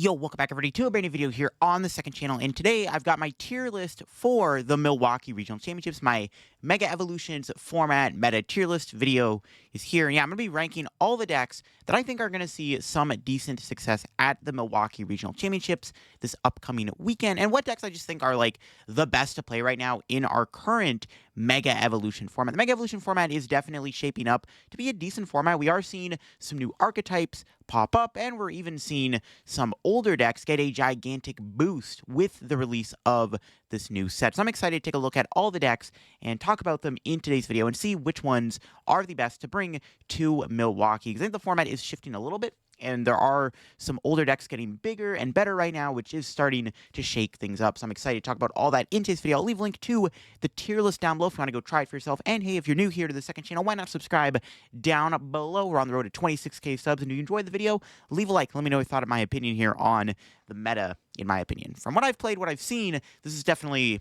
Yo, welcome back everybody to a brand new video here on the second channel, and today I've got my tier list for the Milwaukee Regional Championships. My Mega Evolutions format meta tier list video is here, and yeah, I'm going to be ranking all the decks that I think are going to see some decent success at the Milwaukee Regional Championships this upcoming weekend, and what decks I just think are like the best to play right now in our current Mega Evolution format. The Mega Evolution format is definitely shaping up to be a decent format. We are seeing some new archetypes pop up, and we're even seeing some older decks get a gigantic boost with the release of this new set. So I'm excited to take a look at all the decks and talk about them in today's video and see which ones are the best to bring to Milwaukee. Because I think the format is shifting a little bit, and there are some older decks getting bigger and better right now, which is starting to shake things up. So I'm excited to talk about all that in today's video. I'll leave a link to the tier list down below if you want to go try it for yourself. And hey, if you're new here to the second channel, why not subscribe down below? We're on the road to 26K subs, and if you enjoyed the video, leave a like. Let me know your thought of my opinion here on the meta, in my opinion. From what I've played, what I've seen, this is definitely,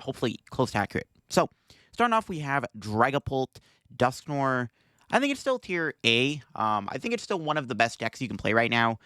hopefully, close to accurate. So, starting off, we have Dragapult, Dusknoir. I think it's still tier A. I think it's still one of the best decks you can play right now,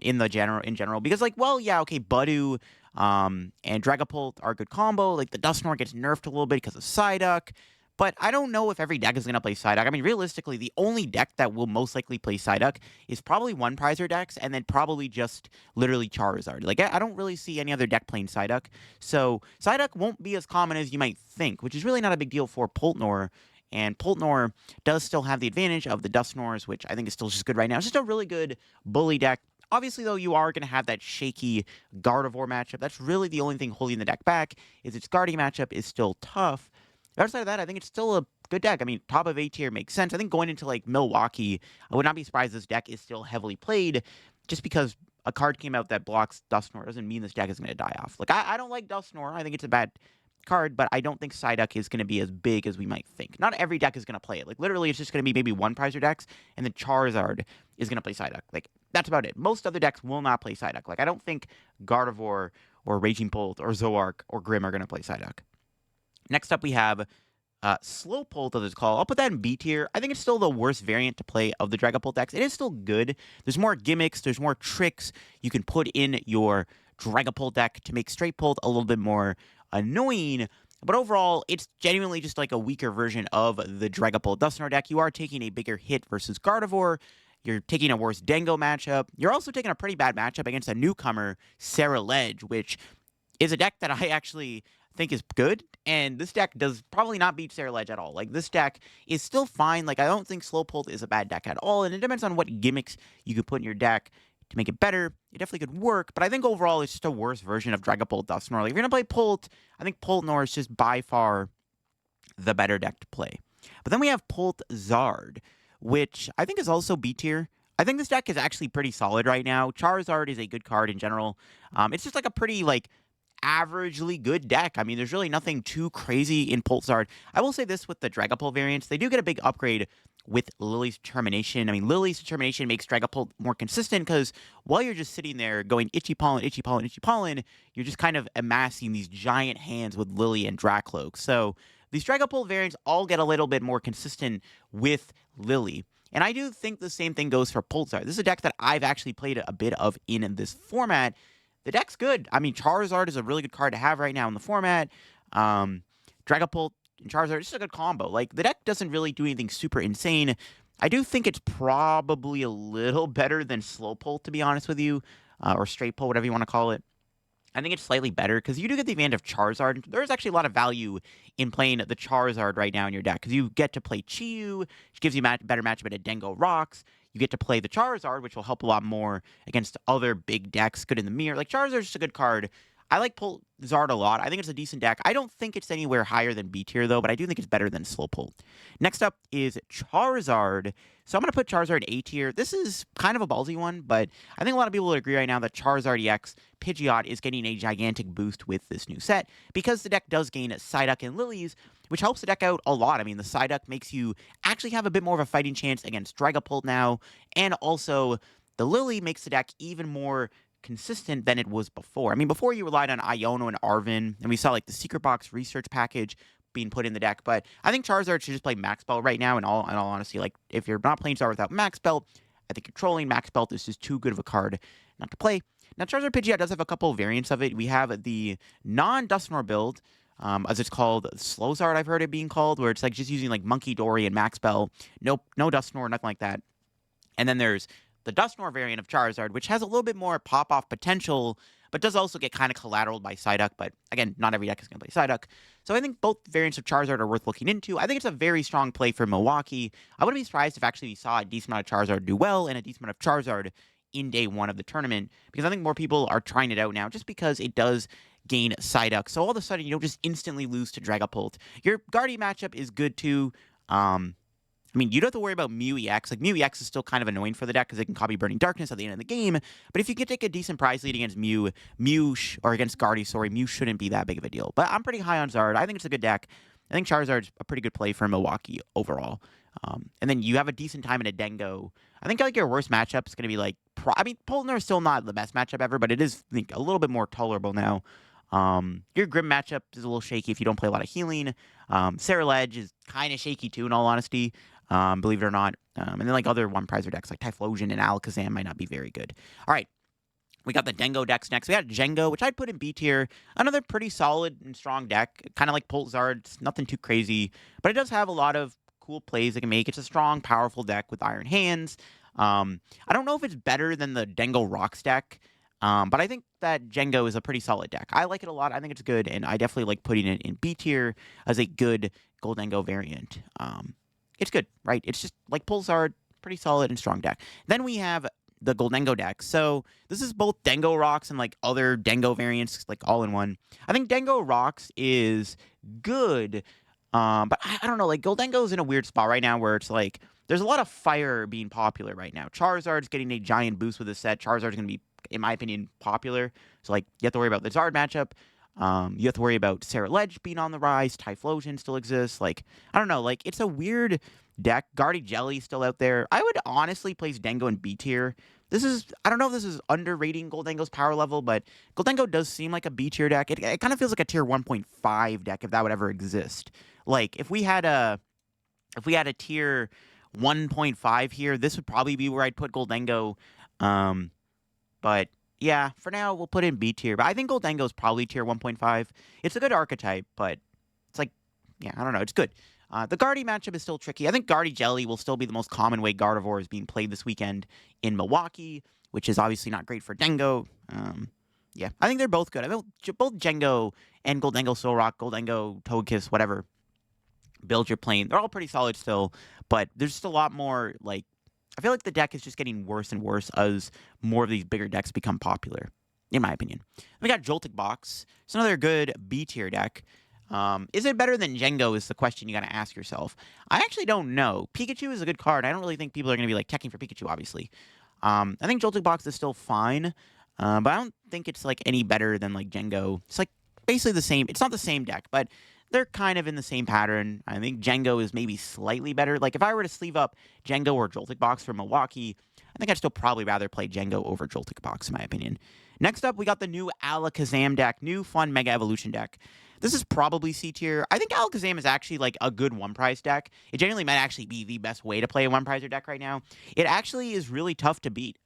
in general, because like, well, yeah, okay, Budu, and Dragapult are a good combo. Like the Dusknoir gets nerfed a little bit because of Psyduck, but I don't know if every deck is gonna play Psyduck. I mean, realistically, the only deck that will most likely play Psyduck is probably one Prizer decks, and then probably just literally Charizard. Like I don't really see any other deck playing Psyduck, so Psyduck won't be as common as you might think, which is really not a big deal for Pultnor. And Pultnor does still have the advantage of the Dusknoirs, which I think is still just good right now. It's just a really good bully deck. Obviously, though, you are going to have that shaky Gardevoir matchup. That's really the only thing holding the deck back, is its Guardian matchup is still tough. Outside of that, I think it's still a good deck. I mean, top of A tier makes sense. I think going into, like, Milwaukee, I would not be surprised this deck is still heavily played, just because a card came out that blocks Dusknoir doesn't mean this deck is going to die off. Like, I don't like Dusknoir. I think it's a bad card, but I don't think Psyduck is going to be as big as we might think. Not every deck is going to play it. Like, literally, it's just going to be maybe one Prizer decks, and then Charizard is going to play Psyduck. Like, that's about it. Most other decks will not play Psyduck. Like, I don't think Gardevoir or Raging Bolt or Zoroark or Grimm are going to play Psyduck. Next up, we have Slowpoke, as it's called. I'll put that in B tier. I think it's still the worst variant to play of the Dragapult decks. It is still good. There's more gimmicks. There's more tricks you can put in your Dragapult deck to make Straight Pult a little bit more annoying, but overall, it's genuinely just like a weaker version of the Dragapult Dusknoir deck. You are taking a bigger hit versus Gardevoir. You're taking a worse Dengo matchup. You're also taking a pretty bad matchup against a newcomer, Sarah Ledge, which is a deck that I actually think is good, and this deck does probably not beat Sarah Ledge at all. Like, this deck is still fine. Like, I don't think Slowpoke is a bad deck at all, and it depends on what gimmicks you could put in your deck to make it better. It definitely could work, but I think overall it's just a worse version of Dragapult Dusknoir. Like, if you're going to play Pult, I think Pultnor is just by far the better deck to play. But then we have Pultzard, which I think is also B tier. I think this deck is actually pretty solid right now. Charizard is a good card in general. It's just like a pretty, like, averagely good deck. I mean, there's really nothing too crazy in Pultzard. I will say this with the Dragapult variants. They do get a big upgrade with Lily's Determination. I mean, Lily's Determination makes Dragapult more consistent because while you're just sitting there going Itchy Pollen, Itchy Pollen, Itchy Pollen, you're just kind of amassing these giant hands with Lily and Dracloak. So these Dragapult variants all get a little bit more consistent with Lily. And I do think the same thing goes for Pultzard. This is a deck that I've actually played a bit of in this format. The deck's good. I mean, Charizard is a really good card to have right now in the format. Dragapult and Charizard, it's just a good combo. Like, the deck doesn't really do anything super insane. I do think it's probably a little better than Slowpoke, to be honest with you, or Straight Pult, whatever you want to call it. I think it's slightly better, because you do get the advantage of Charizard. There's actually a lot of value in playing the Charizard right now in your deck, because you get to play Chiyu, which gives you better matchup at Dengo Rocks. You get to play the Charizard, which will help a lot more against other big decks, good in the mirror. Like, Charizard's just a good card. I like Pultzard a lot. I think it's a decent deck. I don't think it's anywhere higher than B tier, though, but I do think it's better than Slowpoke. Next up is Charizard. So I'm going to put Charizard A tier. This is kind of a ballsy one, but I think a lot of people would agree right now that Charizard EX Pidgeot is getting a gigantic boost with this new set, because the deck does gain Psyduck and Lilies, which helps the deck out a lot. I mean, the Psyduck makes you actually have a bit more of a fighting chance against Dragapult now, and also the Lily makes the deck even more consistent than it was before. I mean, before you relied on Iono and Arven, and we saw like the Secret Box research package being put in the deck, but I think Charizard should just play Max Belt right now, in all honesty. Like, if you're not playing Charizard without Max Belt, I think controlling Max Belt is just too good of a card not to play. Now, Charizard Pidgeot does have a couple variants of it. We have the non-Dusknoir build, as it's called, Slowzard, I've heard it being called, where it's like just using like Monkey Dory and Max Bell. Nope, no Dusknoir, nothing like that. And then there's the Dusknoir variant of Charizard, which has a little bit more pop-off potential, but does also get kind of collateraled by Psyduck. But again, not every deck is going to play Psyduck. So I think both variants of Charizard are worth looking into. I think it's a very strong play for Milwaukee. I wouldn't be surprised if actually we saw a decent amount of Charizard do well and a decent amount of Charizard in day one of the tournament, because I think more people are trying it out now just because it does gain Psyduck. So all of a sudden, you don't just instantly lose to Dragapult. Your Guardy matchup is good too. I mean, you don't have to worry about Mew EX. Like, Mew EX is still kind of annoying for the deck because it can copy Burning Darkness at the end of the game. But if you can take a decent prize lead against or against Guardy, sorry, Mew shouldn't be that big of a deal. But I'm pretty high on Zard. I think it's a good deck. I think Charizard's a pretty good play for Milwaukee overall. And then you have a decent time in a Dengo. I think like your worst matchup is going to be like, I mean, Poltner is still not the best matchup ever, but it is, I think, a little bit more tolerable now. Your Grim matchup is a little shaky if you don't play a lot of healing. Sarah Ledge is kind of shaky too, in all honesty. Believe it or not. And then like other one-prizer decks like Typhlosion and Alakazam might not be very good. All right. We got the Dengo decks next. We got Jengo, which I'd put in B tier. Another pretty solid and strong deck. Kind of like Poltzard. It's nothing too crazy. But it does have a lot of cool plays it can make. It's a strong, powerful deck with Iron Hands. I don't know if it's better than the Dengo Rocks deck. But I think that Jengo is a pretty solid deck. I like it a lot. I think it's good. And I definitely like putting it in B tier as a good Gholdengo variant. It's good, right? It's just like Pulsar, pretty solid and strong deck. Then we have the Gholdengo deck. So this is both Dengo Rocks and like other Dengo variants, like all in one. I think Dengo Rocks is good, but I don't know. Like Gholdengo's in a weird spot right now where it's like there's a lot of fire being popular right now. Charizard's getting a giant boost with this set. Charizard's going to be, in my opinion, popular. So like you have to worry about the Zard matchup. You have to worry about Sarah Ledge being on the rise. Typhlosion still exists. Like, I don't know. Like, it's a weird deck. Guardy Jelly's still out there. I would honestly place Dengo in B tier. I don't know if this is underrating Gholdengo's power level, but Gholdengo does seem like a B tier deck. It kind of feels like a tier 1.5 deck if that would ever exist. Like, if we had a tier 1.5 here, this would probably be where I'd put Gholdengo. But yeah, for now, we'll put in B tier. But I think Gholdengo is probably tier 1.5. It's a good archetype, but it's like, yeah, I don't know. It's good. The Guardy matchup is still tricky. I think Guardy Jelly will still be the most common way Gardevoir is being played this weekend in Milwaukee, which is obviously not great for Dengo. Yeah, I think they're both good. I mean, both Jengo and Gholdengo Solrock, Gholdengo Togekiss, whatever, build your plane. They're all pretty solid still, but there's just a lot more, like, I feel like the deck is just getting worse and worse as more of these bigger decks become popular, in my opinion. We got Joltic Box. It's another good B tier deck. Is it better than Jengo is the question you got to ask yourself. I actually don't know. Pikachu is a good card. I don't really think people are going to be like teching for Pikachu, obviously. I think Joltic Box is still fine, but I don't think it's like any better than like Jengo. It's like basically the same. It's not the same deck, but they're kind of in the same pattern. I think Jengo is maybe slightly better. Like, if I were to sleeve up Jengo or Joltic Box for Milwaukee, I think I'd still probably rather play Jengo over Joltic Box, in my opinion. Next up, we got the new Alakazam deck. New, fun Mega Evolution deck. This is probably C tier. I think Alakazam is actually, like, a good one-prize deck. It genuinely might actually be the best way to play a one-prizer deck right now. It actually is really tough to beat.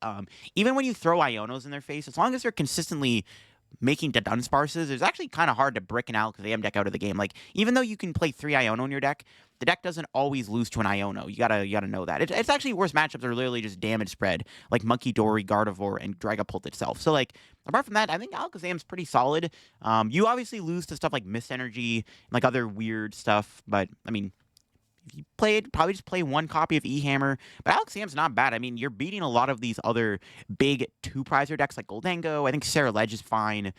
Even when you throw Ionos in their face, as long as they're consistently making the Dunsparces, it's actually kind of hard to brick an Alakazam deck out of the game. Like, even though you can play 3 Iono in your deck, the deck doesn't always lose to an Iono. You gotta know that. It's actually worse matchups are literally just damage spread, like Monkey Dory, Gardevoir, and Dragapult itself. So, like, apart from that, I think Alakazam's pretty solid. You obviously lose to stuff like Mist Energy, like other weird stuff, but, I mean, if you play it, probably just play one copy of E-Hammer. But Alakazam's not bad. I mean, you're beating a lot of these other big two-prizer decks like Gholdengo. I think Sarah Ledge is fine.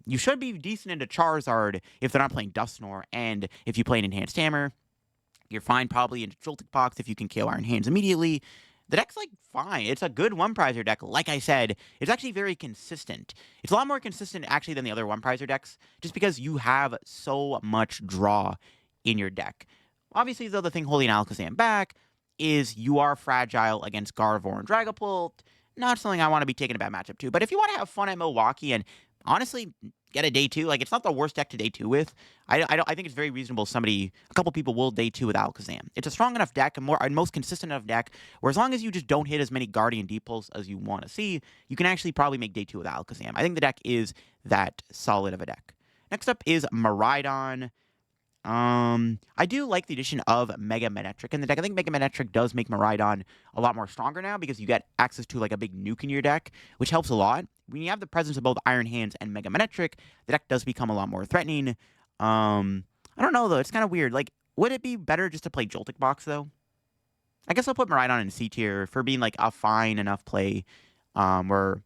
You should be decent into Charizard if they're not playing Dusknoir. And if you play an Enhanced Hammer, you're fine probably into Joltic Box if you can KO Iron Hands immediately. The deck's, like, fine. It's a good one-prizer deck. Like I said, it's actually very consistent. It's a lot more consistent, actually, than the other one-prizer decks, just because you have so much draw in your deck. Obviously, the other thing holding Alakazam back is you are fragile against Gardevoir and Dragapult. Not something I want to be taking a bad matchup to. But if you want to have fun at Milwaukee and honestly get a day 2. Like, it's not the worst deck to day 2 with. I think it's very reasonable a couple people will day 2 with Alakazam. It's a strong enough deck, a most consistent enough deck, where as long as you just don't hit as many Guardian Deep Pulls as you want to see, you can actually probably make day 2 with Alakazam. I think the deck is that solid of a deck. Next up is Miraidon. I do like the addition of Mega Manectric in the deck. I think Mega Manectric does make Miraidon a lot more stronger now because you get access to like a big nuke in your deck, which helps a lot. When you have the presence of both Iron Hands and Mega Manectric, the deck does become a lot more threatening. I don't know though. It's kind of weird. Like, would it be better just to play Joltic Box though? I guess I'll put Miraidon in C tier for being like a fine enough play, where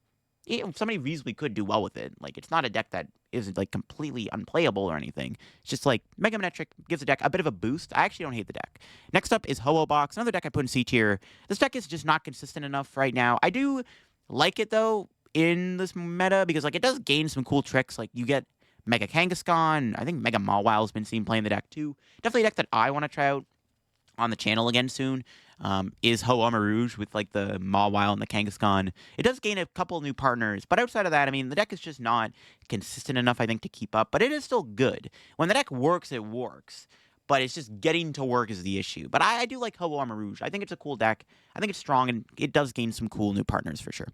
somebody reasonably could do well with it. Like, it's not a deck that isn't like completely unplayable or anything. It's just like Mega Manectric gives the deck a bit of a boost. I actually don't hate the deck. Next up is Ho-Oh Box, another deck I put in C tier. This deck is just not consistent enough right now. I do like it though in this meta because like it does gain some cool tricks. Like, you get Mega Kangaskhan. I think Mega Mawile has been seen playing the deck too. Definitely a deck that I want to try out on the channel again soon. Is Ho-Oh Marouge with like the Mawile and the Kangaskhan. It does gain a couple new partners, but outside of that, I mean, the deck is just not consistent enough, I think, to keep up, but it is still good. When the deck works, it works, but it's just getting to work is the issue. But I do like Ho-Oh Marouge. I think it's a cool deck. I think it's strong, and it does gain some cool new partners for sure.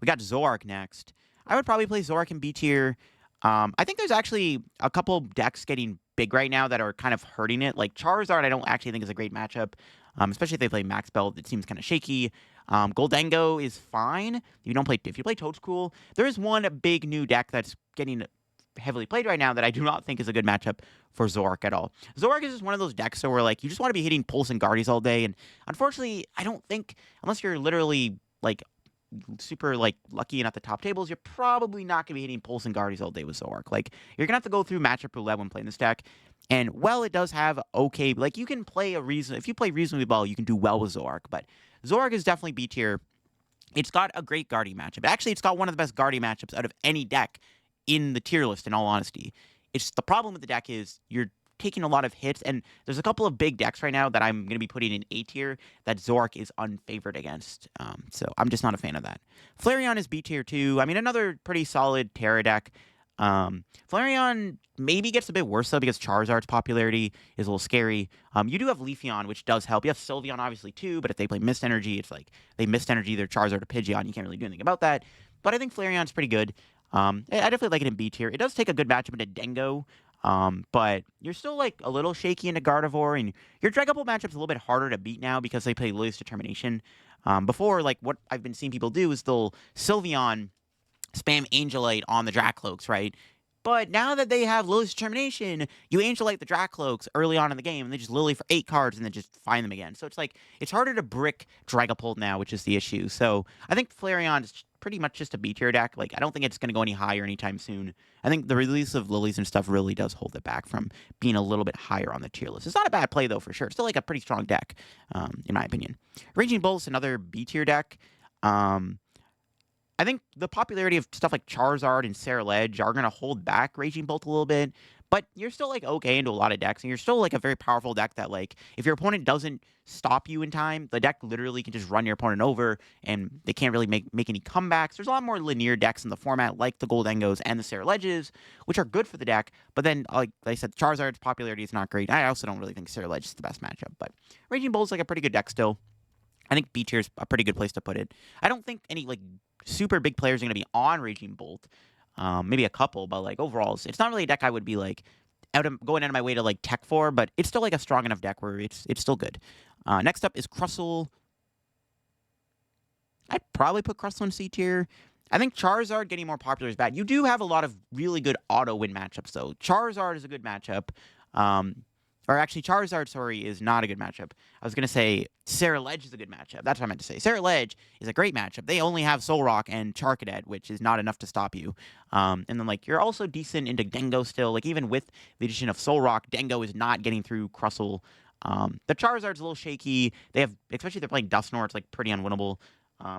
We got Zoroark next. I would probably play Zoroark in B tier. I think there's actually a couple decks getting big right now that are kind of hurting it. Like Charizard, I don't actually think is a great matchup, especially if they play Max Belt. It seems kind of shaky. Gholdengo is fine. If you play Toadscool, there is one big new deck that's getting heavily played right now that I do not think is a good matchup for Zoroark at all. Zoroark is just one of those decks where like you just want to be hitting Pulse and Guardies all day, and unfortunately, I don't think unless you're literally like super like lucky and at the top tables, you're probably not gonna be hitting Pulse and Guardies all day with Zoroark. Like, you're gonna have to go through matchup roulette when playing this deck. And while it does have okay, like you can play if you play reasonably well, you can do well with Zoroark. But Zoroark is definitely B tier. It's got a great Guardian matchup. Actually, it's got one of the best Guardian matchups out of any deck in the tier list, in all honesty. It's the problem with the deck is you're taking a lot of hits, and there's a couple of big decks right now that I'm going to be putting in A tier that Zoroark is unfavored against. So I'm just not a fan of that. Flareon is B tier too. I mean, another pretty solid Terra deck. Flareon maybe gets a bit worse though because Charizard's popularity is a little scary. You do have Leafeon, which does help. You have Sylveon obviously too, but if they play Mist Energy, it's like they Mist Energy their Charizard or Pidgeot. You can't really do anything about that. But I think Flareon's pretty good. I definitely like it in B tier. It does take a good matchup into Dengo. But you're still like a little shaky into Gardevoir, and your Dragapult matchup's a little bit harder to beat now because they play Lily's Determination. Before, like what I've been seeing people do is they'll Sylveon spam Angelite on the Dracloaks, right? But now that they have Lily's Determination, you Angelite the Dracloaks early on in the game, and they just Lily for 8 cards and then just find them again. So it's like, it's harder to brick Dragapult now, which is the issue. So I think Flareon is pretty much just a B tier deck. Like, I don't think it's going to go any higher anytime soon. I think the release of Lilies and stuff really does hold it back from being a little bit higher on the tier list. It's not a bad play, though, for sure. It's still like a pretty strong deck, in my opinion. Raging Bult's another B tier deck. I think the popularity of stuff like Charizard and Ceruledge are going to hold back Raging Bolt a little bit, but you're still, like, okay into a lot of decks, and you're still, like, a very powerful deck that, like, if your opponent doesn't stop you in time, the deck literally can just run your opponent over, and they can't really make any comebacks. There's a lot more linear decks in the format, like the Gholdengos and the Ceruledges, which are good for the deck, but then, like I said, Charizard's popularity is not great. I also don't really think Ceruledge is the best matchup, but Raging Bolt's, like, a pretty good deck still. I think B tier is a pretty good place to put it. I don't think any, like, super big players are going to be on Raging Bolt. Maybe a couple, but, like, overall, it's not really a deck I would be, like, going out of my way to, like, tech for, but it's still, like, a strong enough deck where it's still good. Next up is Crustle. I'd probably put Crustle in C tier. I think Charizard getting more popular is bad. You do have a lot of really good auto-win matchups, though. Charizard is a good matchup. Or actually, Charizard, sorry, is not a good matchup. I was going to say Ceruledge is a good matchup. That's what I meant to say. Ceruledge is a great matchup. They only have Solrock and Charcadet, which is not enough to stop you. And then, like, you're also decent into Dengo still. Like, even with the addition of Solrock, Dengo is not getting through Crustle. The Charizard's a little shaky. They have, especially if they're playing Dusknoir, it's, like, pretty unwinnable.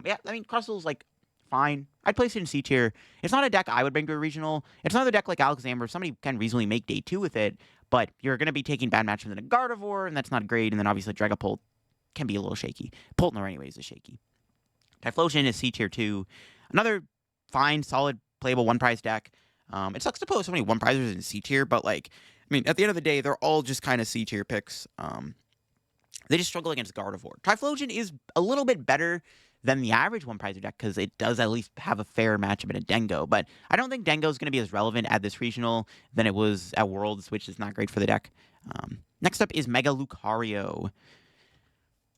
Yeah, I mean, Crustle's, like, fine. I'd place it in C tier. It's not a deck I would bring to a regional. It's another deck like Alakazam where somebody can reasonably make day 2 with it, but you're going to be taking bad matchups in a Gardevoir, and that's not great. And then obviously Dragapult can be a little shaky. Pultner anyways is shaky. Typhlosion is C tier 2. Another fine, solid playable one prize deck. It sucks to put so many one prizers in C tier, but like, I mean, at the end of the day, they're all just kind of C tier picks. They just struggle against Gardevoir. Typhlosion is a little bit better than the average one prizer deck because it does at least have a fair matchup in a Dengo, but I don't think Dengo is going to be as relevant at this regional than it was at Worlds, which is not great for the deck. Next up is Mega Lucario.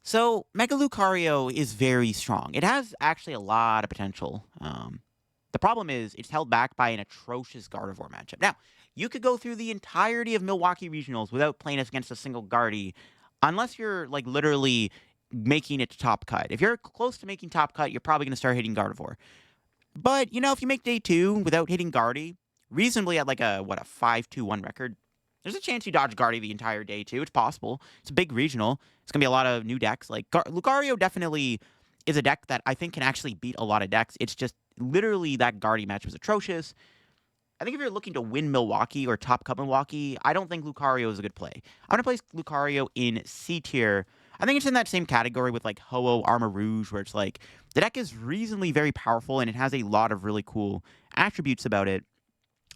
So, Mega Lucario is very strong. It has actually a lot of potential. The problem is it's held back by an atrocious Gardevoir matchup. Now, you could go through the entirety of Milwaukee regionals without playing against a single Guardy, unless you're, like, literally making it to top cut. If you're close to making top cut, you're probably going to start hitting Gardevoir. But, you know, if you make day 2 without hitting Guardy, reasonably at, like, a 5-2-1 record, there's a chance you dodge Guardy the entire day, too. It's possible. It's a big regional. It's going to be a lot of new decks. Like, Lucario definitely is a deck that I think can actually beat a lot of decks. It's just literally that Guardy match was atrocious. I think if you're looking to win Milwaukee or top cut Milwaukee, I don't think Lucario is a good play. I'm going to place Lucario in C tier. I think it's in that same category with, like, Ho-Oh, Armor Rouge, where it's like, the deck is reasonably very powerful, and it has a lot of really cool attributes about it,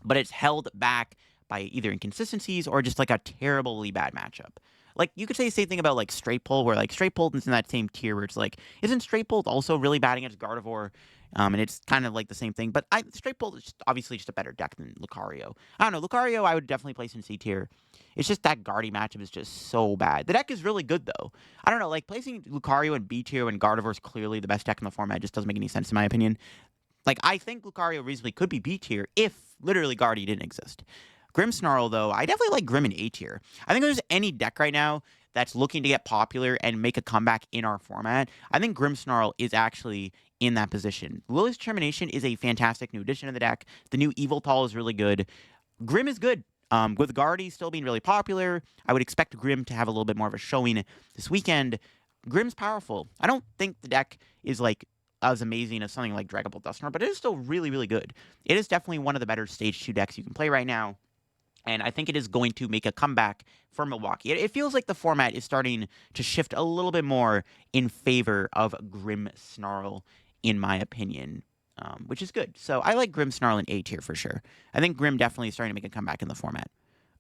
but it's held back by either inconsistencies or just, like, a terribly bad matchup. Like, you could say the same thing about, like, Straight Pull, where, like, Straight Pull is in that same tier where it's like, isn't Straight Pull also really bad against Gardevoir? And it's kind of like the same thing. But Straight Pull is obviously just a better deck than Lucario. I don't know. Lucario, I would definitely place in C tier. It's just that Guardy matchup is just so bad. The deck is really good, though. I don't know. Like, placing Lucario in B tier when Gardevoir is clearly the best deck in the format just doesn't make any sense, in my opinion. Like, I think Lucario reasonably could be B tier if literally Guardy didn't exist. Grimmsnarl, though, I definitely like Grimm in A tier. I think if there's any deck right now that's looking to get popular and make a comeback in our format, I think Grimmsnarl is actually in that position. Lily's Determination is a fantastic new addition to the deck. The new Yveltal is really good. Grimm is good. With Guardy still being really popular, I would expect Grimm to have a little bit more of a showing this weekend. Grimm's powerful. I don't think the deck is, like, as amazing as something like Dragapult Dusknoir, but it is still really, really good. It is definitely one of the better Stage 2 decks you can play right now. And I think it is going to make a comeback for Milwaukee. It feels like the format is starting to shift a little bit more in favor of Grimmsnarl, in my opinion, which is good. So I like Grimmsnarl in A tier for sure. I think Grimm definitely is starting to make a comeback in the format.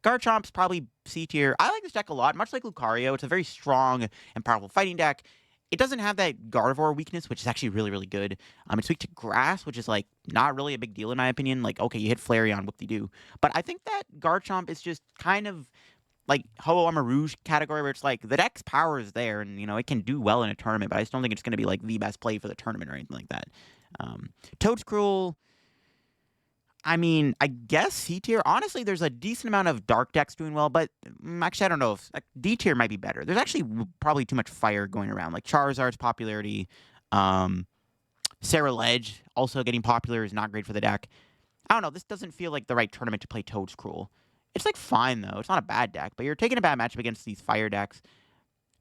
Garchomp's probably C tier. I like this deck a lot, much like Lucario. It's a very strong and powerful fighting deck. It doesn't have that Gardevoir weakness, which is actually really, really good. It's weak to Grass, which is, like, not really a big deal in my opinion. Like, okay, you hit Flareon, whoop-de-doo. But I think that Garchomp is just kind of like Ho-Oh Armor Rouge category, where it's like, the deck's power is there, and, you know, it can do well in a tournament, but I just don't think it's going to be, like, the best play for the tournament or anything like that. Toadscruel, I mean, I guess C tier. Honestly, there's a decent amount of dark decks doing well, but actually, I don't know if, like, D tier might be better. There's actually probably too much fire going around. Like, Charizard's popularity, Sarah Ledge also getting popular is not great for the deck. I don't know. This doesn't feel like the right tournament to play Toadscruel. It's, like, fine, though. It's not a bad deck, but you're taking a bad matchup against these fire decks.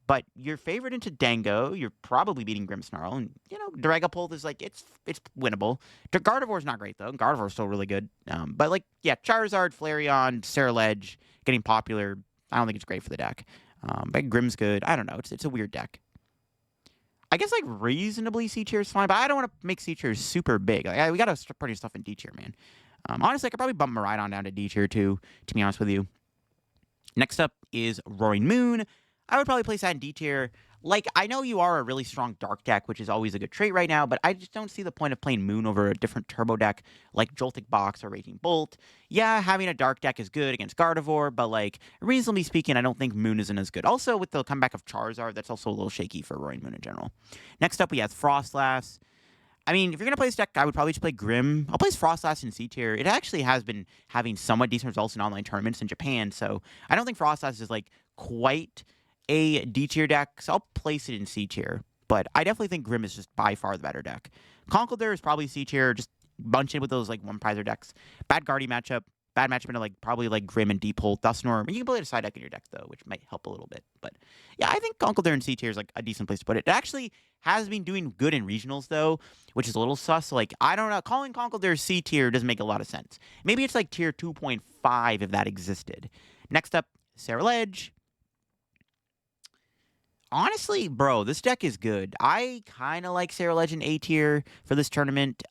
But you're favored into Dengo. You're probably beating Grimmsnarl. And, you know, Dragapult is, like, it's winnable. Gardevoir's not great, though. Gardevoir's still really good. But, like, yeah, Charizard, Flareon, Sarah Ledge getting popular. I don't think it's great for the deck. But Grimm's good. I don't know. It's a weird deck. I guess, like, reasonably C tier is fine, but I don't want to make C tier super big. Like, we got to start putting stuff in D tier, man. Honestly, I could probably bump Miraidon down to D tier, too, to be honest with you. Next up is Roaring Moon. I would probably place that in D tier. Like, I know you are a really strong dark deck, which is always a good trait right now, but I just don't see the point of playing Moon over a different turbo deck like Joltic Box or Raging Bolt. Yeah, having a dark deck is good against Gardevoir, but, like, reasonably speaking, I don't think Moon isn't as good. Also, with the comeback of Charizard, that's also a little shaky for Roaring Moon in general. Next up, we have Froslass. I mean, if you're going to play this deck, I would probably just play Grimm. I'll place Froslass in C tier. It actually has been having somewhat decent results in online tournaments in Japan, so I don't think Froslass is, like, quite a D tier deck, so I'll place it in C tier. But I definitely think Grimm is just by far the better deck. Conkeldurr is probably C tier, just bunch in with those, like, one prizer decks. Bad Guardy matchup. Bad matchup into, like, probably, like, Grimm and Deepult, Dusknoir. You can play it a side deck in your deck, though, which might help a little bit. But, yeah, I think Conkeldurr in C tier is, like, a decent place to put it. It actually has been doing good in regionals, though, which is a little sus. So, like, I don't know. Calling Conkeldurr C tier doesn't make a lot of sense. Maybe it's, like, tier 2.5 if that existed. Next up, Sarah Ledge. Honestly, bro, this deck is good. I kind of like Sarah Ledge in A tier for this tournament.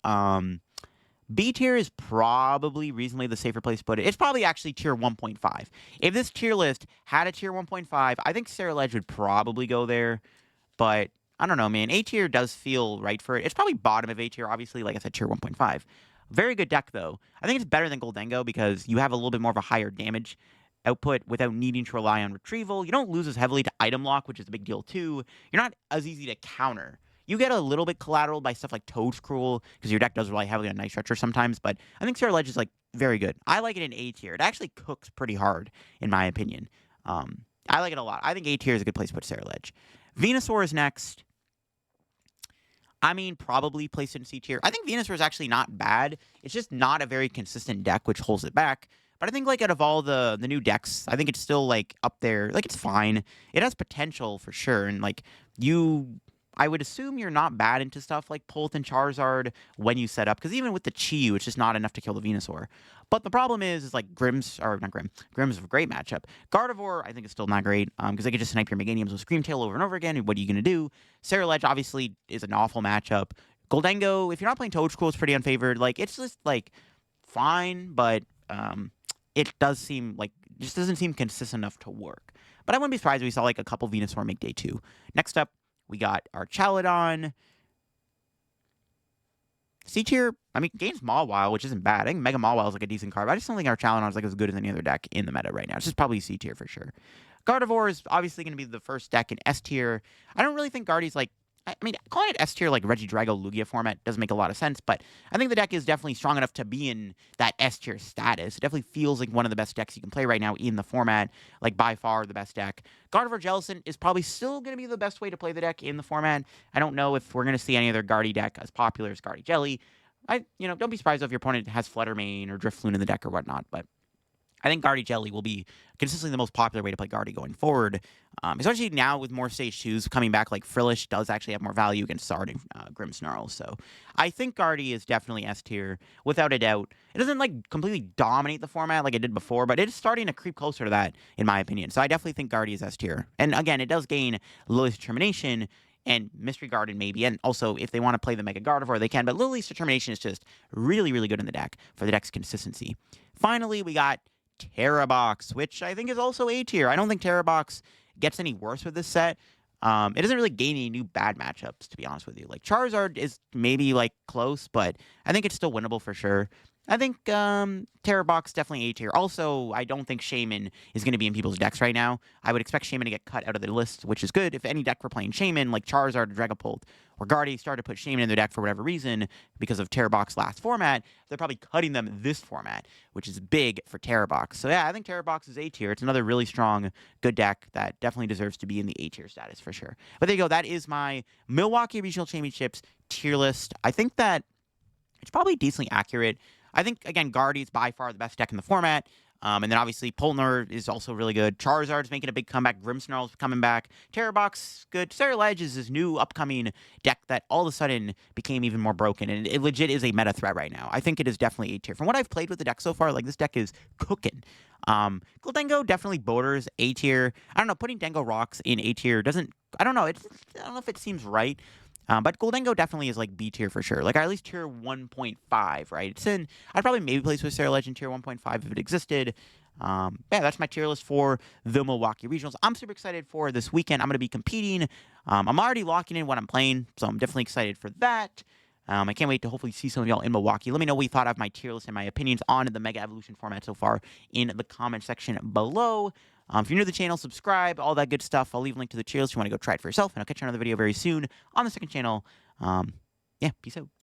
B tier is probably reasonably the safer place to put it. It's probably actually tier 1.5. If this tier list had a tier 1.5, I think Ceruledge would probably go there. But I don't know, man. A tier does feel right for it. It's probably bottom of A tier, obviously. Like I said, tier 1.5. Very good deck, though. I think it's better than Gholdengo because you have a little bit more of a higher damage output without needing to rely on retrieval. You don't lose as heavily to item lock, which is a big deal, too. You're not as easy to counter. You get a little bit collateral by stuff like Toadskrull, because your deck does rely heavily on Night Stretcher sometimes, but I think Ceruledge is, like, very good. I like it in A tier. It actually cooks pretty hard, in my opinion. I like it a lot. I think A tier is a good place to put Ceruledge. Venusaur is next. I mean, probably place it in C tier. I think Venusaur is actually not bad. It's just not a very consistent deck, which holds it back. But I think, like, out of all the new decks, I think it's still, like, up there. Like, it's fine. It has potential for sure. And, like, I would assume you're not bad into stuff like Pult and Charizard when you set up, because even with the Chi, it's just not enough to kill the Venusaur. But the problem is like Grimm's is a great matchup. Gardevoir, I think, is still not great, because they could just snipe your Meganiums with Scream Tail over and over again, and what are you going to do? Ceruledge, obviously, is an awful matchup. Gholdengo, if you're not playing Toadskrull, it's pretty unfavored. Like, it's just, like, fine, but it does seem like, just doesn't seem consistent enough to work. But I wouldn't be surprised if we saw, like, a couple Venusaur make day 2. Next up, we got our Chaladon. C tier, I mean, gains Mawile, which isn't bad. I think Mega Mawile is like a decent card, but I just don't think our Chaladon is like as good as any other deck in the meta right now. It's just probably C tier for sure. Gardevoir is obviously going to be the first deck in S tier. I don't really think Guardy's like, I mean, calling it S tier like Regidrago Lugia format doesn't make a lot of sense, but I think the deck is definitely strong enough to be in that S tier status. It definitely feels like one of the best decks you can play right now in the format, like by far the best deck. Gardevoir Jellicent is probably still going to be the best way to play the deck in the format. I don't know if we're going to see any other Guardy deck as popular as Guardy Jelly. Don't be surprised if your opponent has Fluttermane or Drifloon in the deck or whatnot, but I think Guardy Jelly will be consistently the most popular way to play Guardy going forward, especially now with more Stage 2s coming back. Like Frillish does actually have more value against Zard and Grimmsnarl, so I think Guardy is definitely S tier, without a doubt. It doesn't, like, completely dominate the format like it did before, but it is starting to creep closer to that, in my opinion, so I definitely think Guardy is S tier. And again, it does gain Lily's Determination and Mystery Garden maybe, and also if they want to play the Mega Gardevoir, they can, but Lily's Determination is just really, really good in the deck for the deck's consistency. Finally, we got Terrabox, which I think is also A tier. I don't think Terrabox gets any worse with this set. It doesn't really gain any new bad matchups, to be honest with you. Like, Charizard is maybe, like, close, but I think it's still winnable for sure. I think Terrabox definitely A tier. Also, I don't think Shaman is going to be in people's decks right now. I would expect Shaman to get cut out of the list, which is good. If any deck were playing Shaman, like Charizard or Dragapult, or Guardy started to put Shaman in their deck for whatever reason because of Terrabox's last format, they're probably cutting them this format, which is big for Terrabox. So yeah, I think Terrabox is A tier. It's another really strong, good deck that definitely deserves to be in the A tier status for sure. But there you go. That is my Milwaukee Regional Championships tier list. I think that it's probably decently accurate. I think, again, Guardy is by far the best deck in the format. And then, obviously, Poltner is also really good. Charizard's making a big comeback. Grimmsnarl's coming back. Terrabox, good. Ceruledge is this new upcoming deck that all of a sudden became even more broken. And it legit is a meta threat right now. I think it is definitely A tier. From what I've played with the deck so far, like, this deck is cooking. Gholdengo definitely borders A tier. I don't know, putting Dengo Rocks in A tier doesn't... I don't know if it seems right. But Gholdengo definitely is like B tier for sure. Like, or at least tier 1.5, right? It's in, I'd probably maybe place with Ceruledge in tier 1.5 if it existed. Yeah, that's my tier list for the Milwaukee Regionals. I'm super excited for this weekend. I'm going to be competing. I'm already locking in what I'm playing, so I'm definitely excited for that. I can't wait to hopefully see some of y'all in Milwaukee. Let me know what you thought of my tier list and my opinions on the Mega Evolution format so far in the comment section below. If you're new to the channel, subscribe, all that good stuff. I'll leave a link to the tier list if you want to go try it for yourself, and I'll catch you on another video very soon on the second channel. Yeah, peace out.